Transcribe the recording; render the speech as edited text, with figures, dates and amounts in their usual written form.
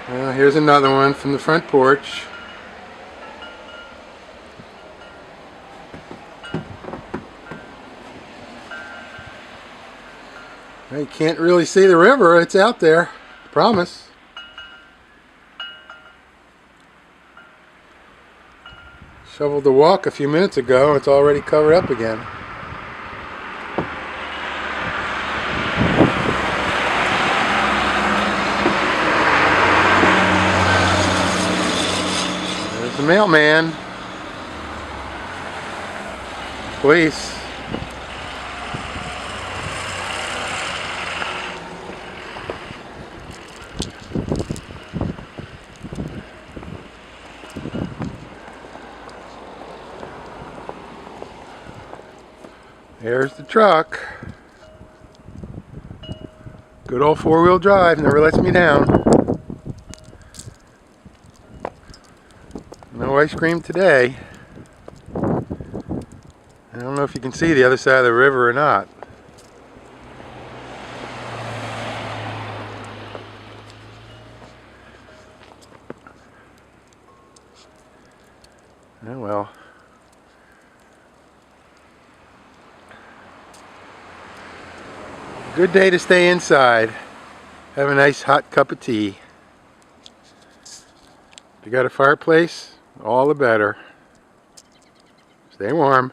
Well, here's another one from the front porch. Well, you can't really see the river. It's out there. I promise. Shoveled the walk a few minutes ago. It's already covered up again. There's the mailman. Police. There's the truck. Good old four-wheel drive, never lets me down. No ice cream today. I don't know if you can see the other side of the river or not. Oh well. Good day to stay inside. Have a nice hot cup of tea. If you got a fireplace, all the better. Stay warm.